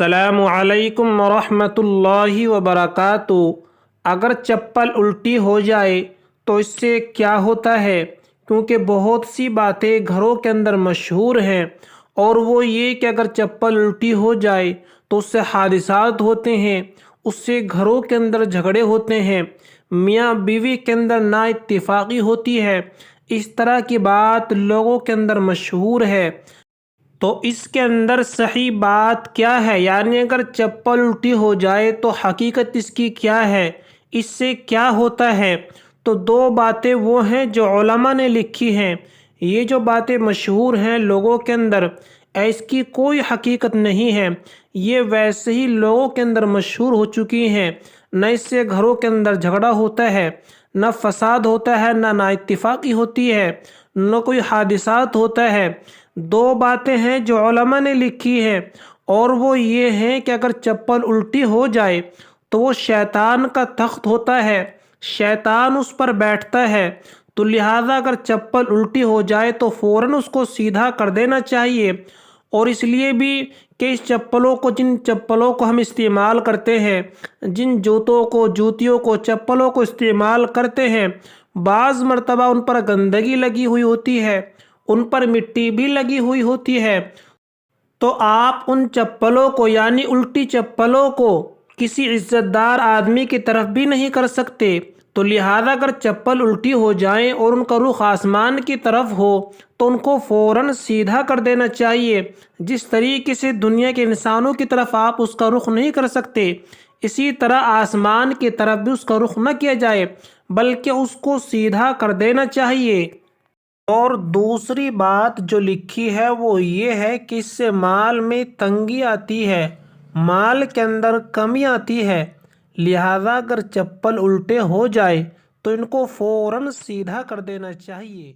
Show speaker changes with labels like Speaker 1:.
Speaker 1: السلام علیکم ورحمۃ اللہ وبرکاتہ۔ اگر چپل الٹی ہو جائے تو اس سے کیا ہوتا ہے؟ کیونکہ بہت سی باتیں گھروں کے اندر مشہور ہیں، اور وہ یہ کہ اگر چپل الٹی ہو جائے تو اس سے حادثات ہوتے ہیں، اس سے گھروں کے اندر جھگڑے ہوتے ہیں، میاں بیوی کے اندر نا اتفاقی ہوتی ہے۔ اس طرح کی بات لوگوں کے اندر مشہور ہے۔ تو اس کے اندر صحیح بات کیا ہے؟ یعنی اگر چپل الٹی ہو جائے تو حقیقت اس کی کیا ہے، اس سے کیا ہوتا ہے؟ تو دو باتیں وہ ہیں جو علماء نے لکھی ہیں۔ یہ جو باتیں مشہور ہیں لوگوں کے اندر، اس کی کوئی حقیقت نہیں ہے، یہ ویسے ہی لوگوں کے اندر مشہور ہو چکی ہیں۔ نہ اس سے گھروں کے اندر جھگڑا ہوتا ہے، نہ فساد ہوتا ہے، نہ اتفاقی ہوتی ہے، نہ کوئی حادثات ہوتا ہے۔ دو باتیں ہیں جو علماء نے لکھی ہیں، اور وہ یہ ہیں کہ اگر چپل الٹی ہو جائے تو وہ شیطان کا تخت ہوتا ہے، شیطان اس پر بیٹھتا ہے۔ تو لہٰذا اگر چپل الٹی ہو جائے تو فوراً اس کو سیدھا کر دینا چاہیے۔ اور اس لیے بھی کہ اس جن چپلوں کو ہم استعمال کرتے ہیں، جن جوتیوں کو چپلوں کو استعمال کرتے ہیں، بعض مرتبہ ان پر گندگی لگی ہوئی ہوتی ہے، ان پر مٹی بھی لگی ہوئی ہوتی ہے۔ تو آپ ان چپلوں کو یعنی الٹی چپلوں کو کسی عزت دار آدمی کی طرف بھی نہیں کر سکتے۔ تو لہذا اگر چپل الٹی ہو جائیں اور ان کا رخ آسمان کی طرف ہو تو ان کو فوراً سیدھا کر دینا چاہیے۔ جس طریقے سے دنیا کے انسانوں کی طرف آپ اس کا رخ نہیں کر سکتے، اسی طرح آسمان کی طرف بھی اس کا رخ نہ کیا جائے، بلکہ اس کو سیدھا کر دینا چاہیے۔ اور دوسری بات جو لکھی ہے وہ یہ ہے کہ اس سے مال میں تنگی آتی ہے، مال کے اندر کمی آتی ہے۔ لہذا اگر چپل الٹے ہو جائے تو ان کو فوراً سیدھا کر دینا چاہیے۔